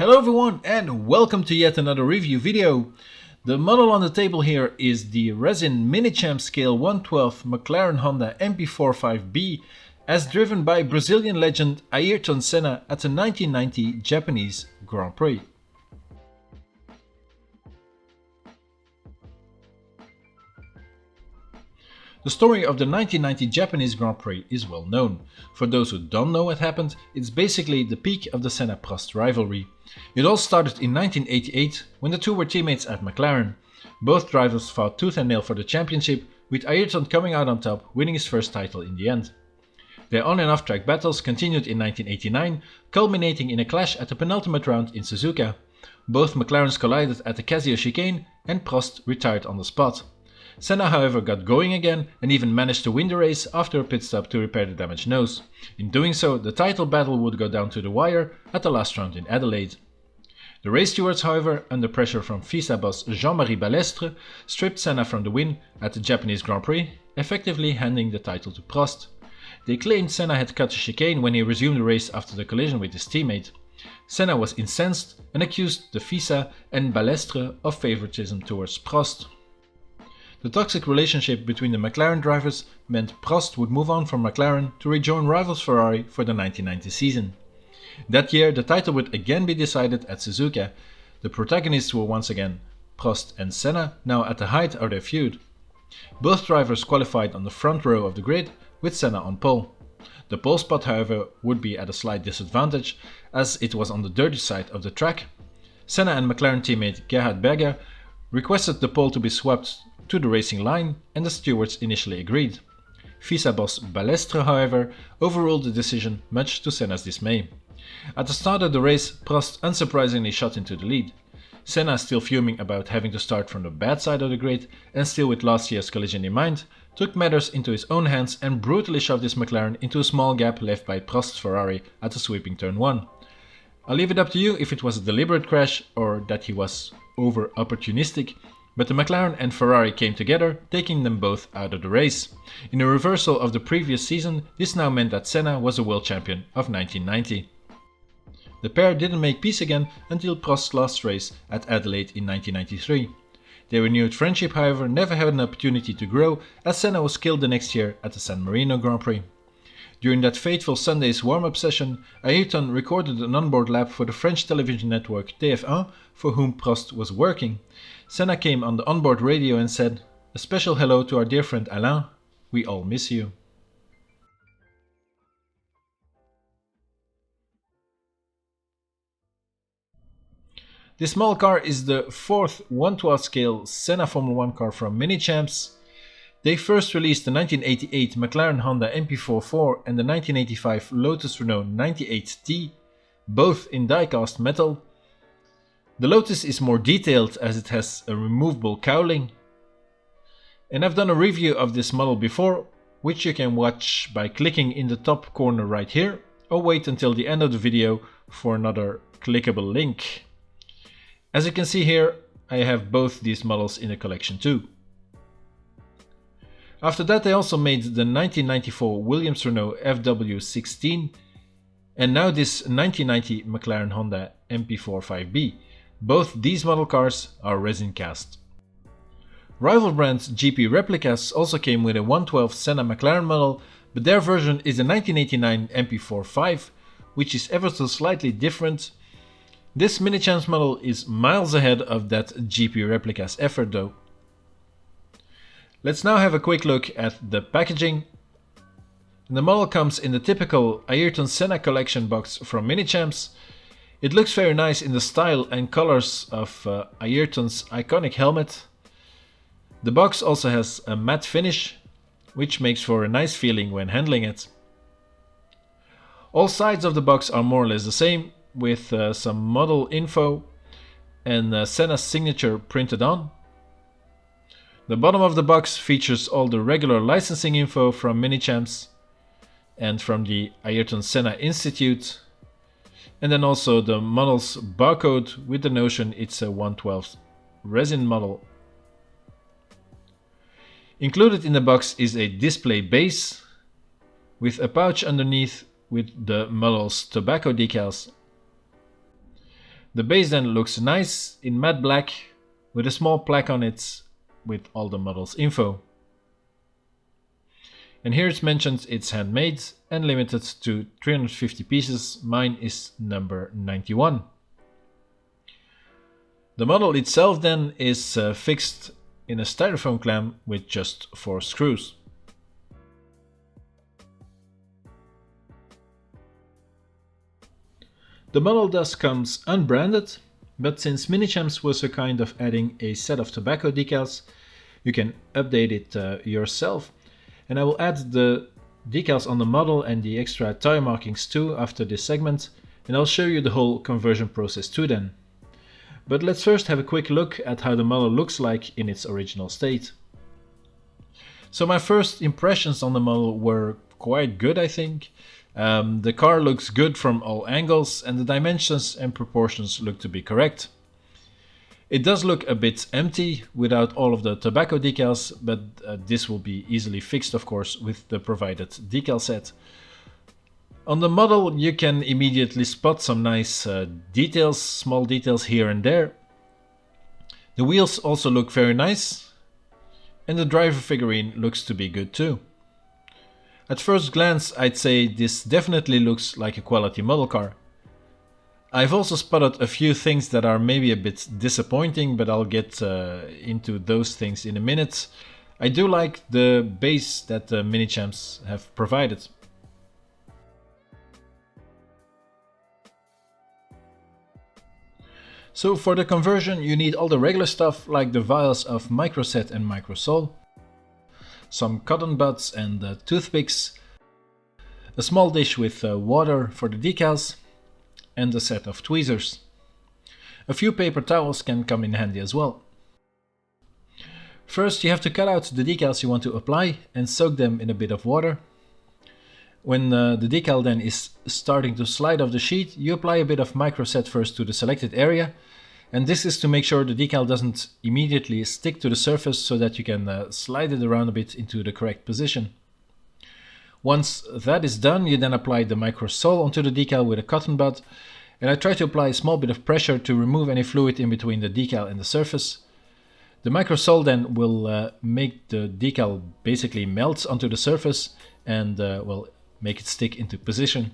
Hello everyone and welcome to yet another review video. The model on the table here is the Resin Minichamps scale 1/12 McLaren Honda MP4 5B as driven by Brazilian legend Ayrton Senna at the 1990 Japanese Grand Prix. The story of the 1990 Japanese Grand Prix is well known. For those who don't know what happened, it's basically the peak of the Senna-Prost rivalry. It all started in 1988 when the two were teammates at McLaren. Both drivers fought tooth and nail for the championship, with Ayrton coming out on top, winning his first title in the end. Their on and off track battles continued in 1989, culminating in a clash at the penultimate round in Suzuka. Both McLarens collided at the Casio chicane and Prost retired on the spot. Senna however got going again and even managed to win the race after a pit stop to repair the damaged nose. In doing so, the title battle would go down to the wire at the last round in Adelaide. The race stewards, however, under pressure from FISA boss Jean-Marie Balestre, stripped Senna from the win at the Japanese Grand Prix, effectively handing the title to Prost. They claimed Senna had cut the chicane when he resumed the race after the collision with his teammate. Senna was incensed and accused the FISA and Balestre of favoritism towards Prost. The toxic relationship between the McLaren drivers meant Prost would move on from McLaren to rejoin rivals Ferrari for the 1990 season. That year the title would again be decided at Suzuka. The protagonists were once again Prost and Senna, now at the height of their feud. Both drivers qualified on the front row of the grid, with Senna on pole. The pole spot however would be at a slight disadvantage as it was on the dirty side of the track. Senna and McLaren teammate Gerhard Berger requested the pole to be swapped to the racing line, and the stewards initially agreed. FISA boss Balestre, however, overruled the decision, much to Senna's dismay. At the start of the race, Prost unsurprisingly shot into the lead. Senna, still fuming about having to start from the bad side of the grid, and still with last year's collision in mind, took matters into his own hands and brutally shoved his McLaren into a small gap left by Prost's Ferrari at the sweeping turn 1. I'll leave it up to you if it was a deliberate crash or that he was over-opportunistic, but the McLaren and Ferrari came together, taking them both out of the race. In a reversal of the previous season, this now meant that Senna was the world champion of 1990. The pair didn't make peace again until Prost's last race at Adelaide in 1993. Their renewed friendship, however, never had an opportunity to grow, as Senna was killed the next year at the San Marino Grand Prix. During that fateful Sunday's warm-up session, Ayrton recorded an onboard lap for the French television network TF1, for whom Prost was working. Senna came on the onboard radio and said, "A special hello to our dear friend Alain, we all miss you." This model car is the fourth 1/12 scale Senna Formula 1 car from Minichamps. They first released the 1988 McLaren Honda MP4 and the 1985 Lotus Renault 98T, both in die-cast metal. The Lotus is more detailed as it has a removable cowling. And I've done a review of this model before, which you can watch by clicking in the top corner right here, or wait until the end of the video for another clickable link. As you can see here, I have both these models in the collection too. After that they also made the 1994 Williams Renault FW16 and now this 1990 McLaren Honda MP4 5B. Both these model cars are resin cast. Rival brands GP Replicas also came with a 1/12 Senna McLaren model, but their version is the 1989 MP4 5, which is ever so slightly different. This Minichamps model is miles ahead of that GP Replicas effort though. Let's now have a quick look at the packaging. The model comes in the typical Ayrton Senna collection box from Minichamps. It looks very nice in the style and colors of Ayrton's iconic helmet. The box also has a matte finish, which makes for a nice feeling when handling it. All sides of the box are more or less the same, with some model info and Senna's signature printed on. The bottom of the box features all the regular licensing info from Minichamps and from the Ayrton Senna Institute, and then also the model's barcode with the notion it's a 1/12 resin model. Included in the box is a display base with a pouch underneath with the model's tobacco decals. The base then looks nice in matte black with a small plaque on it with all the model's info. And here it's mentioned it's handmade and limited to 350 pieces. Mine is number 91. The model itself then is fixed in a styrofoam clamp with just 4 screws. The model thus comes unbranded, but since Minichamps was a kind of adding a set of tobacco decals, you can update it yourself. And I will add the decals on the model and the extra tire markings too after this segment, and I'll show you the whole conversion process too then. But let's first have a quick look at how the model looks like in its original state. So my first impressions on the model were quite good, I think. The car looks good from all angles and the dimensions and proportions look to be correct. It does look a bit empty without all of the tobacco decals, but this will be easily fixed of course with the provided decal set. On the model you can immediately spot some nice details, small details here and there. The wheels also look very nice and the driver figurine looks to be good too. At first glance I'd say this definitely looks like a quality model car. I've also spotted a few things that are maybe a bit disappointing, but I'll get into those things in a minute. I do like the base that the Minichamps have provided. So for the conversion you need all the regular stuff like the vials of microset and microsol, some cotton buds and toothpicks, a small dish with water for the decals, and a set of tweezers. A few paper towels can come in handy as well. First you have to cut out the decals you want to apply and soak them in a bit of water. When the decal then is starting to slide off the sheet, you apply a bit of microset first to the selected area, and this is to make sure the decal doesn't immediately stick to the surface so that you can slide it around a bit into the correct position. Once that is done, you then apply the microsol onto the decal with a cotton bud, and I try to apply a small bit of pressure to remove any fluid in between the decal and the surface. The microsol then will make the decal basically melt onto the surface and well, make it stick into position.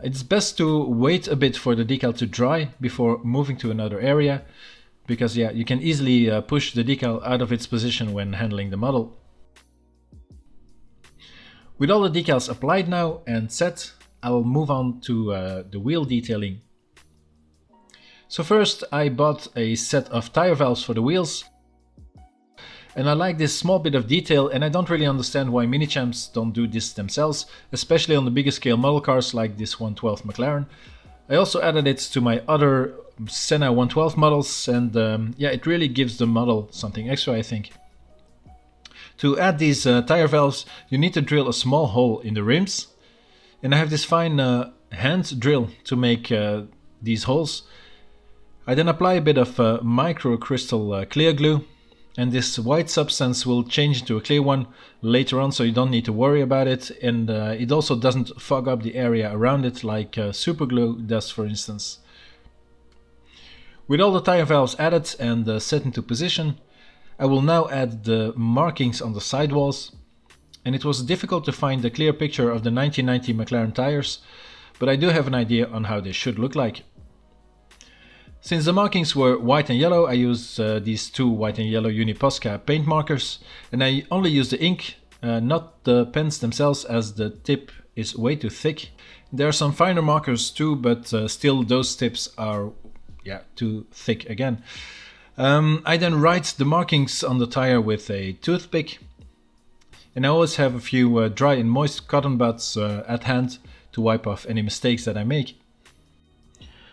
It's best to wait a bit for the decal to dry before moving to another area, because yeah, you can easily push the decal out of its position when handling the model. With all the decals applied now and set, I'll move on to the wheel detailing. So first I bought a set of tire valves for the wheels, and I like this small bit of detail, and I don't really understand why Minichamps don't do this themselves, especially on the bigger scale model cars like this 112 Mclaren. I also added it to my other Senna 112 models, and yeah, it really gives the model something extra, I think. To add these tire valves, you need to drill a small hole in the rims, and I have this fine hand drill to make these holes. I then apply a bit of microcrystal clear glue, and this white substance will change into a clear one later on, so you don't need to worry about it, and it also doesn't fog up the area around it like super glue does, for instance. With all the tire valves added and set into position, I will now add the markings on the sidewalls, and it was difficult to find a clear picture of the 1990 Mclaren tires, but I do have an idea on how they should look like. Since the markings were white and yellow, I used these two white and yellow Uniposca paint markers, and I only used the ink, not the pens themselves, as the tip is way too thick. There are some finer markers too, but still those tips are too thick again. I then write the markings on the tire with a toothpick, and I always have a few dry and moist cotton buds at hand to wipe off any mistakes that I make.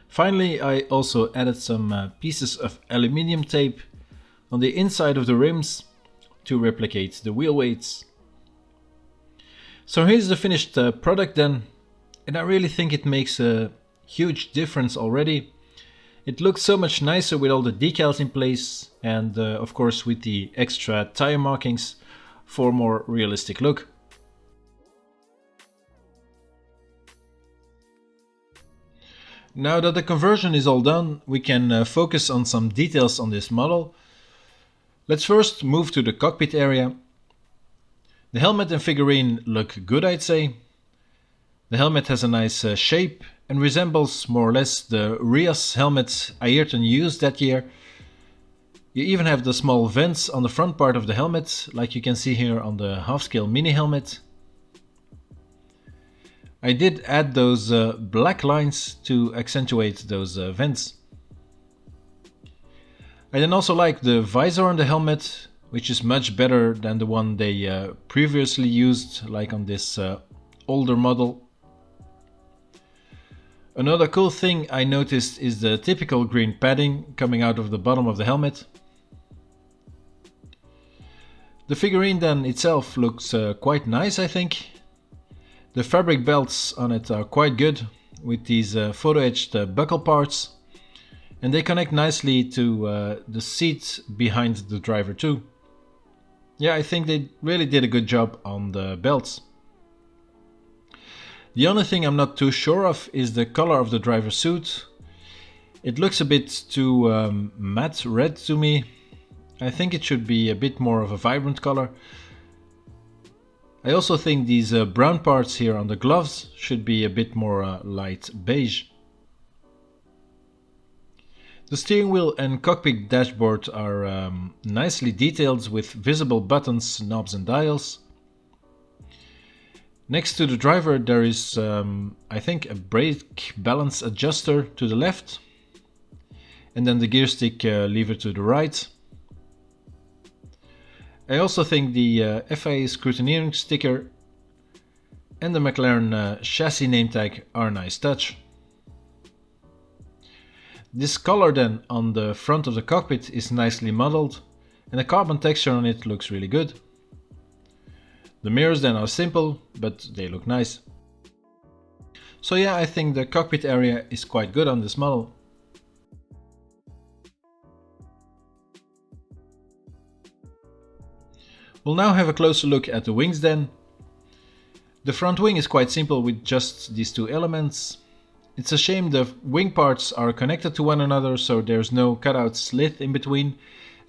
Finally, I also added some pieces of aluminium tape on the inside of the rims to replicate the wheel weights. So here's the finished product then, and I really think it makes a huge difference already. It looks so much nicer with all the decals in place and of course with the extra tire markings for a more realistic look. Now that the conversion is all done, we can focus on some details on this model. Let's first move to the cockpit area. The helmet and figurine look good, I'd say. The helmet has a nice shape and resembles more or less the Rias helmet Ayrton used that year. You even have the small vents on the front part of the helmet, like you can see here on the half-scale mini helmet. I did add those black lines to accentuate those vents. I then also like the visor on the helmet, which is much better than the one they previously used, like on this older model. Another cool thing I noticed is the typical green padding coming out of the bottom of the helmet. The figurine then itself looks quite nice, I think. The fabric belts on it are quite good, with these photo-etched buckle parts, and they connect nicely to the seat behind the driver too. Yeah, I think they really did a good job on the belts. The only thing I'm not too sure of is the color of the driver's suit. It looks a bit too matte red to me. I think it should be a bit more of a vibrant color. I also think these brown parts here on the gloves should be a bit more light beige. The steering wheel and cockpit dashboard are nicely detailed with visible buttons, knobs and dials. Next to the driver there is, I think, a brake balance adjuster to the left, and then the gear stick lever to the right. I also think the FIA scrutineering sticker and the McLaren chassis name tag are a nice touch. This color then on the front of the cockpit is nicely modeled, and the carbon texture on it looks really good. The mirrors then are simple, but they look nice. So yeah, I think the cockpit area is quite good on this model. We'll now have a closer look at the wings then. The front wing is quite simple with just these two elements. It's a shame the wing parts are connected to one another, so there's no cutout slit in between.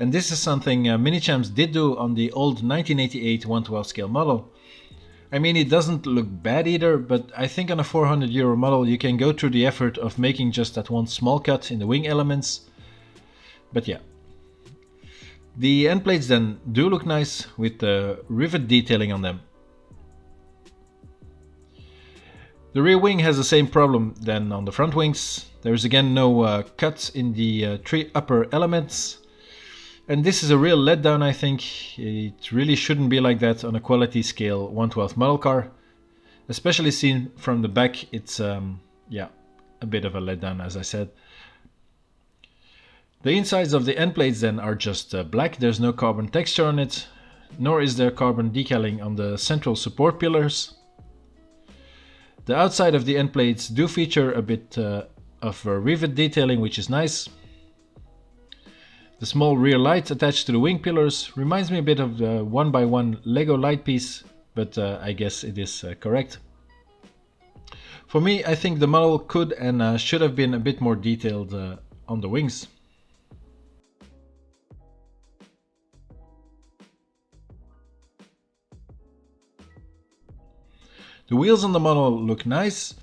And this is something Minichamps did do on the old 1988 112 scale model. I mean, it doesn't look bad either, but I think on a €400 model you can go through the effort of making just that one small cut in the wing elements. But yeah. The end plates then do look nice with the rivet detailing on them. The rear wing has the same problem than on the front wings. There is again no cut in the three upper elements. And this is a real letdown, I think. It really shouldn't be like that on a quality scale 112 model car. Especially seen from the back, it's yeah, a bit of a letdown, as I said. The insides of the end plates then are just black, there's no carbon texture on it, nor is there carbon decaling on the central support pillars. The outside of the end plates do feature a bit of rivet detailing, which is nice. The small rear light attached to the wing pillars reminds me a bit of the 1x1 Lego light piece, but I guess it is correct. For me, I think the model could and should have been a bit more detailed on the wings. The wheels on the model look nice.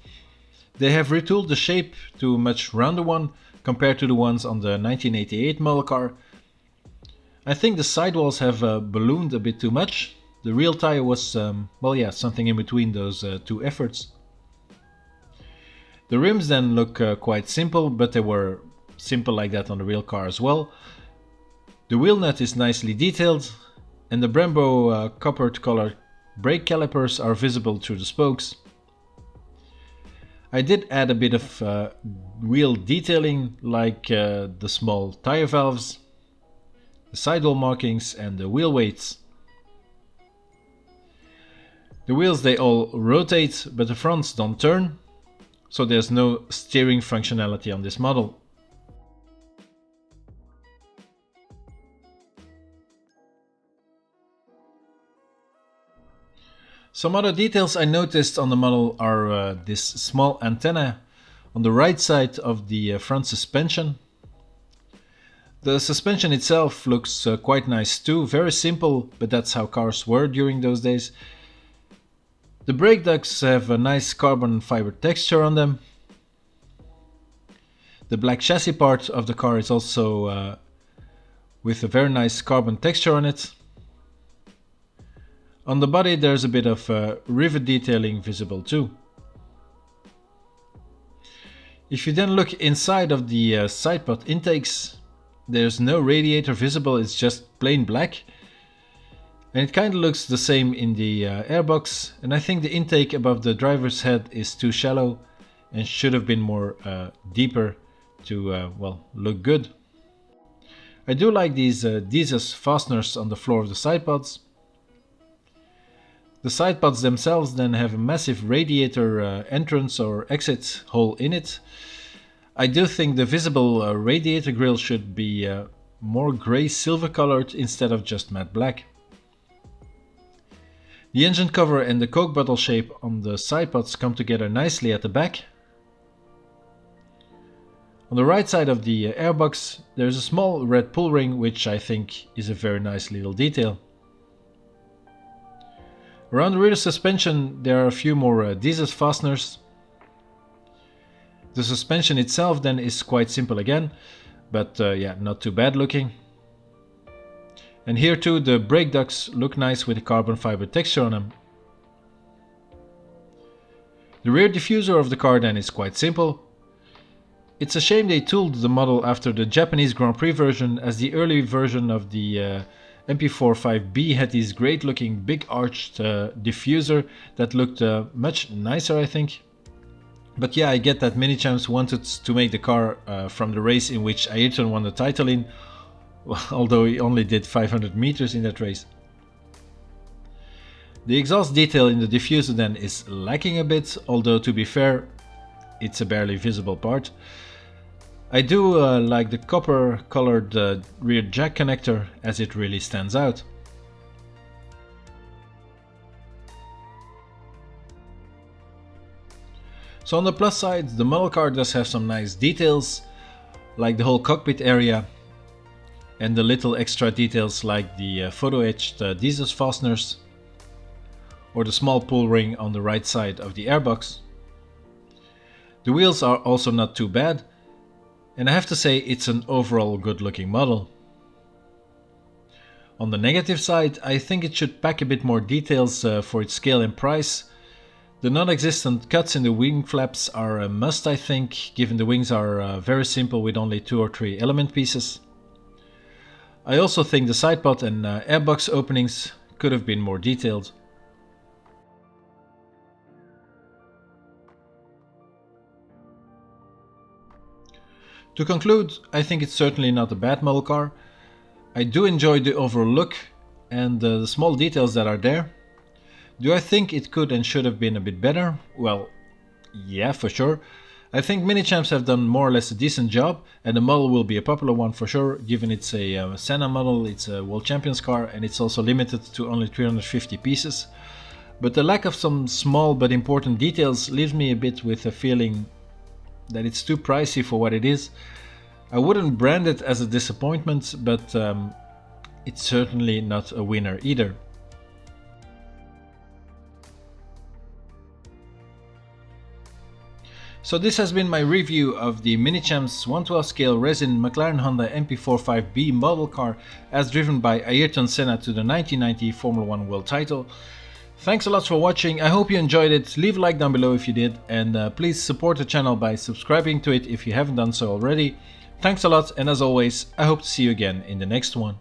They have retooled the shape to a much rounder one compared to the ones on the 1988 model car. I think the sidewalls have ballooned a bit too much. The real tire was, well yeah, something in between those two efforts. The rims then look quite simple, but they were simple like that on the real car as well. The wheel nut is nicely detailed, and the Brembo coppered colored brake calipers are visible through the spokes. I did add a bit of wheel detailing, like the small tire valves, the sidewall markings and the wheel weights. The wheels, they all rotate, but the fronts don't turn, so there's no steering functionality on this model. Some other details I noticed on the model are this small antenna On the right side of the front suspension. The suspension itself looks quite nice too, very simple, but that's how cars were during those days. The brake ducts have a nice carbon fiber texture on them. The black chassis part of the car is also with a very nice carbon texture on it. On the body there's a bit of rivet detailing visible too. If you then look inside of the side pod intakes, there's no radiator visible, it's just plain black. And it kind of looks the same in the airbox, and I think the intake above the driver's head is too shallow and should have been more deeper to well, look good. I do like these Dieses fasteners on the floor of the side pods. The side pods themselves then have a massive radiator entrance or exit hole in it. I do think the visible radiator grille should be more grey silver colored instead of just matte black. The engine cover and the Coke bottle shape on the side pods come together nicely at the back. On the right side of the airbox there's a small red pull ring, which I think is a very nice little detail. Around the rear suspension there are a few more Dieses fasteners. The suspension itself then is quite simple again, but yeah, not too bad looking. And here too the brake ducts look nice with a carbon fiber texture on them. The rear diffuser of the car then is quite simple. It's a shame they tooled the model after the Japanese Grand Prix version, as the early version of the MP4 5B had this great looking big arched diffuser that looked much nicer, I think. But yeah, I get that Minichamps wanted to make the car from the race in which Ayrton won the title in, although he only did 500 meters in that race. The exhaust detail in the diffuser then is lacking a bit, although to be fair, it's a barely visible part. I do like the copper colored rear jack connector, as it really stands out. So on the plus side, the model car does have some nice details, like the whole cockpit area and the little extra details like the photo etched Dieses fasteners or the small pull ring on the right side of the airbox. The wheels are also not too bad, and I have to say it's an overall good looking model. On the negative side, I think it should pack a bit more details for its scale and price. The non-existent cuts in the wing flaps are a must, I think, given the wings are very simple with only 2 or 3 element pieces. I also think the side pod and airbox openings could have been more detailed. To conclude, I think it's certainly not a bad model car. I do enjoy the overall look and the small details that are there. Do I think it could and should have been a bit better? Well, yeah, for sure. I think Minichamps have done more or less a decent job, and the model will be a popular one for sure, given it's a Senna model, it's a World Champions car, and it's also limited to only 350 pieces. But the lack of some small but important details leaves me a bit with a feeling that it's too pricey for what it is. I wouldn't brand it as a disappointment, but it's certainly not a winner either. So this has been my review of the Minichamps 1/12 scale Resin Mclaren Honda MP4 5B model car as driven by Ayrton Senna to the 1990 Formula 1 World title. Thanks a lot for watching, I hope you enjoyed it, leave a like down below if you did, and please support the channel by subscribing to it if you haven't done so already. Thanks a lot, and as always, I hope to see you again in the next one.